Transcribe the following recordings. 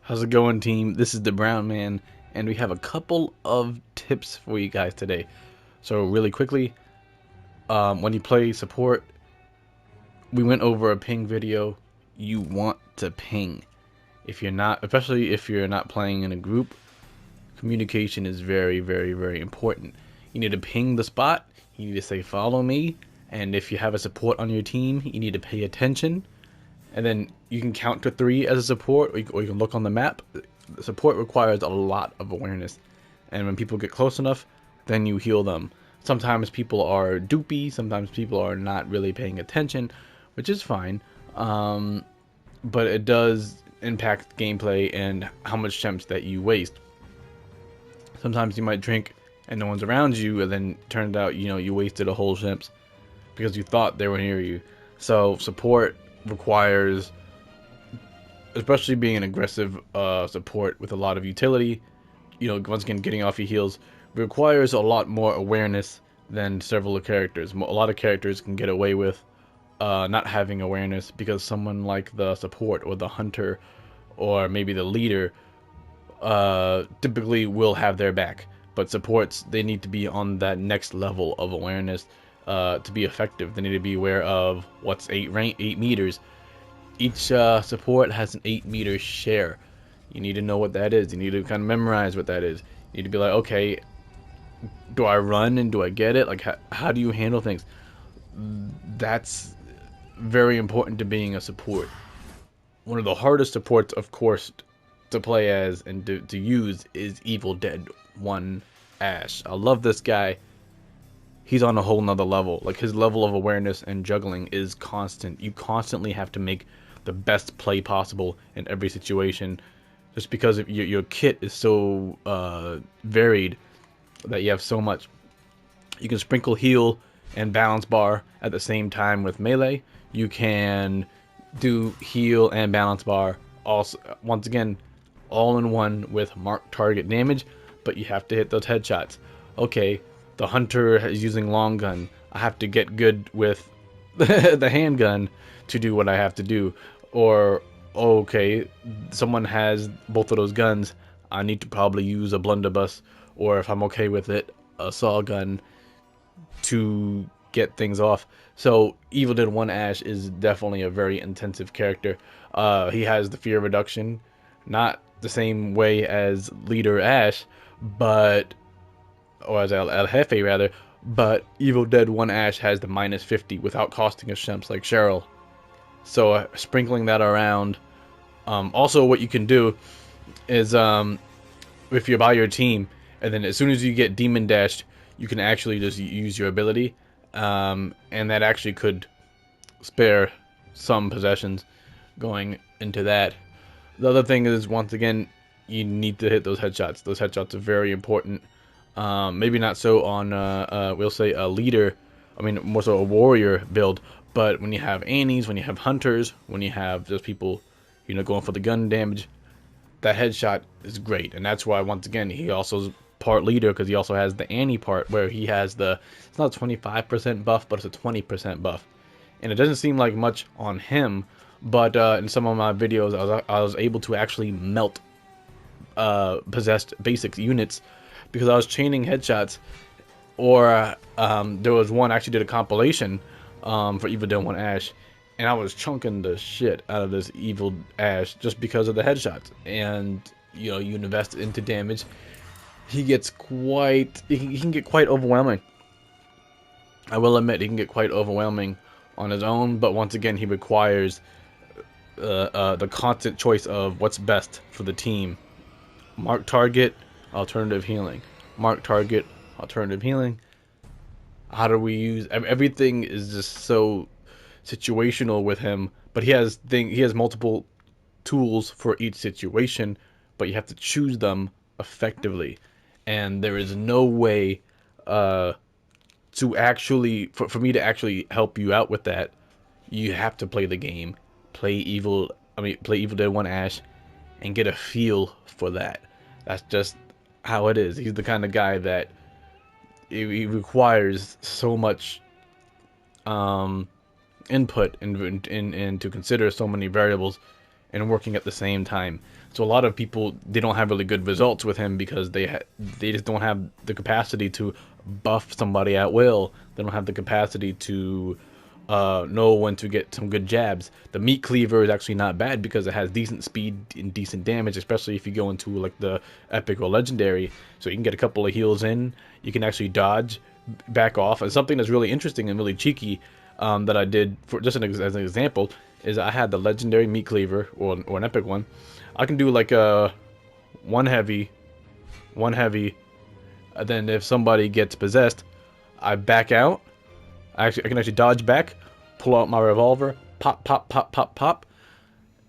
How's it going, team? This is the Brown Man, and we have a couple of tips for you guys today. So really quickly, when you play support, we went over a ping video. You want to ping. If you're not, especially if you're not playing in a group, communication is very, very, very important. You need to ping the spot. You need to say follow me, and if you have a support on your team, you need to pay attention. And then you can count to 3 as a support, or you can look on the map. Support requires a lot of awareness, and when people get close enough, then you heal them. Sometimes people are doopy, sometimes people are not really paying attention, which is fine, but it does impact gameplay and how much temps that you waste. Sometimes you might drink and no one's around you, and then it turned out you wasted a whole temps because you thought they were near you. So support requires, especially being an aggressive support with a lot of utility, once again getting off your heels, requires a lot more awareness than several characters. A lot of characters can get away with not having awareness because someone like the support or the hunter or maybe the leader typically will have their back. But supports, they need to be on that next level of awareness to be effective. They need to be aware of what's 8 meters. Each support has an 8-meter share. You need to know what that is. You need to kind of memorize what that is. You need to be like, okay, do I run and do I get it? Like, how do you handle things? That's very important to being a support. One of the hardest supports, of course, to play as and to use is Evil Dead 1 Ash. I love this guy. He's on a whole nother level. Like, his level of awareness and juggling is constant. You constantly have to make the best play possible in every situation, just because if your kit is so varied that you have so much. You can sprinkle heal and balance bar at the same time with melee. You can do heal and balance bar also, once again, all in one with marked target damage, but you have to hit those headshots. Okay, the hunter is using long gun. I have to get good with the handgun to do what I have to do. Or, okay, someone has both of those guns. I need to probably use a blunderbuss, or if I'm okay with it, a saw gun to get things off. So Evil Dead 1 Ash is definitely a very intensive character. He has the fear reduction, not the same way as Leader Ash, but or as El Jefe rather, but Evil Dead 1 Ash has the -50 without costing us shemps like Cheryl. So sprinkling that around. Also, what you can do is if you're by your team, and then as soon as you get demon dashed, you can actually just use your ability, and that actually could spare some possessions going into that. The other thing is, once again, you need to hit those headshots. Those headshots are very important. Maybe not so on, we'll say a leader, I mean more so a warrior build, but when you have Annies, when you have hunters, when you have just people, going for the gun damage, that headshot is great. And that's why, once again, he also is part leader, because he also has the Annie part where he has it's not a 25% buff, but it's a 20% buff. And it doesn't seem like much on him, but in some of my videos, I was able to actually melt possessed basic units because I was chaining headshots. Or there was one, I actually did a compilation for Evil Dead 1 Ash, and I was chunking the shit out of this Evil Ash just because of the headshots. And you invest into damage, he can get quite overwhelming. I will admit, he can get quite overwhelming on his own, but once again, he requires the constant choice of what's best for the team. Mark target, alternative healing. Mark target, alternative healing. How do we use everything? Is just so situational with him, but he has multiple tools for each situation, but you have to choose them effectively, and there is no way to actually for me to actually help you out with that. You have to play the game, play Evil Dead 1 Ash, and get a feel for that. That's just how it is. He's the kind of guy that he requires so much input and to consider so many variables and working at the same time. So a lot of people, they don't have really good results with him because they just don't have the capacity to buff somebody at will. They don't have the capacity to know when to get some good jabs. The meat cleaver is actually not bad because it has decent speed and decent damage, especially if you go into like the epic or legendary. So you can get a couple of heals in. You can actually dodge, back off. And something that's really interesting and really cheeky, that I did for just as an example, is I had the legendary meat cleaver, or an epic one. I can do like a one heavy, and then if somebody gets possessed, I back out. I can actually dodge back, pull out my revolver, pop, pop, pop, pop, pop,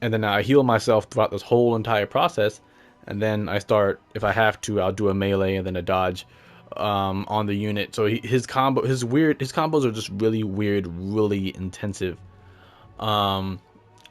and then I heal myself throughout this whole entire process. And then I start, if I have to, I'll do a melee and then a dodge on the unit. So his combos are just really weird, really intensive, and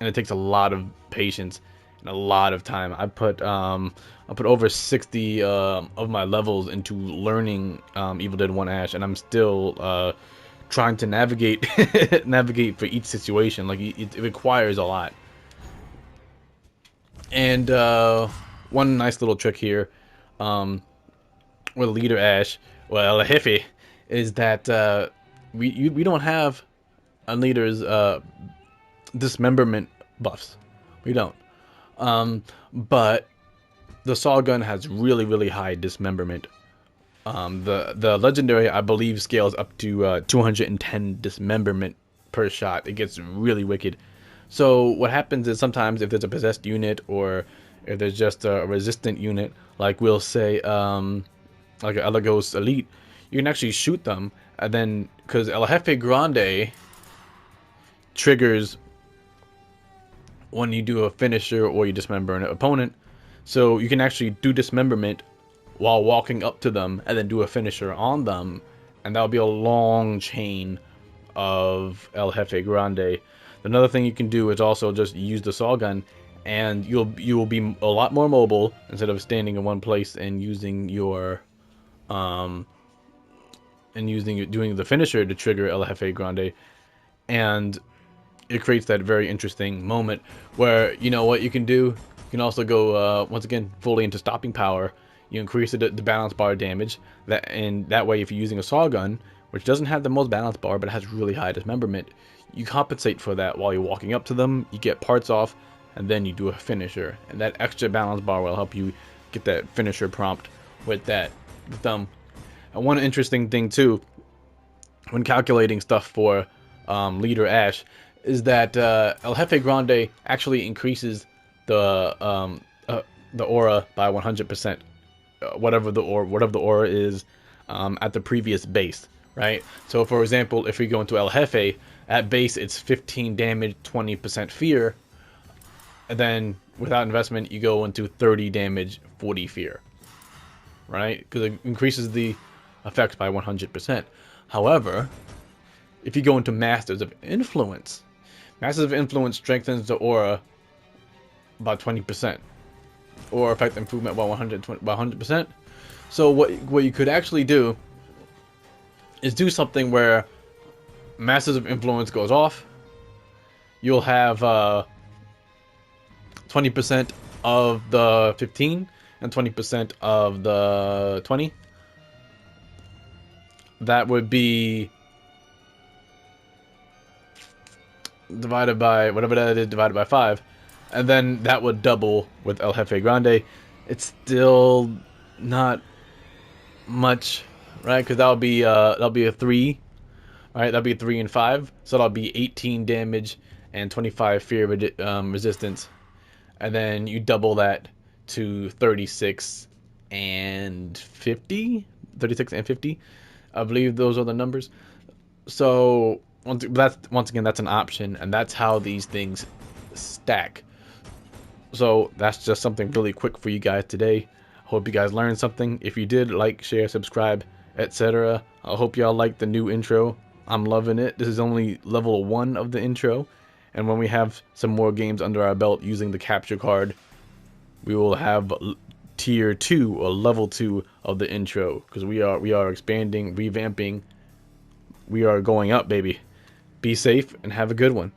it takes a lot of patience and a lot of time. I put over 60 of my levels into learning Evil Dead 1 Ash, and I'm still trying to navigate navigate for each situation. Like it requires a lot. And one nice little trick here with Leader Ash, well, Hefe, is that we don't have a leader's dismemberment buffs. We don't. But the saw gun has really high dismemberment. The legendary, I believe, scales up to 210 dismemberment per shot. It gets really wicked. So what happens is sometimes if there's a possessed unit, or if there's just a resistant unit, like we'll say like an Elagos Elite, you can actually shoot them, and then because El Jefe Grande triggers when you do a finisher or you dismember an opponent, so you can actually do dismemberment while walking up to them and then do a finisher on them, and that'll be a long chain of El Jefe Grande. Another thing you can do is also just use the saw gun, and you will be a lot more mobile instead of standing in one place and using your doing the finisher to trigger El Jefe Grande. And it creates that very interesting moment where, you know what you can do, you can also go once again fully into stopping power. You increase the balance bar damage, and that way if you're using a saw gun, which doesn't have the most balance bar but has really high dismemberment, you compensate for that while you're walking up to them, you get parts off, and then you do a finisher, and that extra balance bar will help you get that finisher prompt with that thumb. And one interesting thing too, when calculating stuff for Leader Ash, is that El Jefe Grande actually increases the aura by 100%, whatever the aura is at the previous base, right? So for example, if we go into El Jefe, at base it's 15 damage, 20% fear, and then without investment you go into 30 damage, 40 fear, right? Because it increases the effects by 100%. However, if you go into Masters of Influence, Masters of Influence strengthens the aura by 20%, or effect improvement by 100%. So what you could actually do is do something where Masters of Influence goes off. You'll have 20% of the 15 and 20% of the 20. That would be divided by whatever that is, divided by 5, and then that would double with El Jefe Grande. It's still not much, right? Because that'll be a 3, right? That'll be 3 and 5, so that'll be 18 damage and 25 fear resistance, and then you double that to 36 and 50. I believe those are the numbers. So once again, that's an option, and that's how these things stack. So that's just something really quick for you guys today. Hope you guys learned something. If you did, like, share, subscribe, etc. I hope y'all like the new intro. I'm loving it. This is only level 1 of the intro, and when we have some more games under our belt using the capture card, we will have tier 2 or level 2 of the intro, because we are expanding, revamping. We are going up, baby. Be safe and have a good one.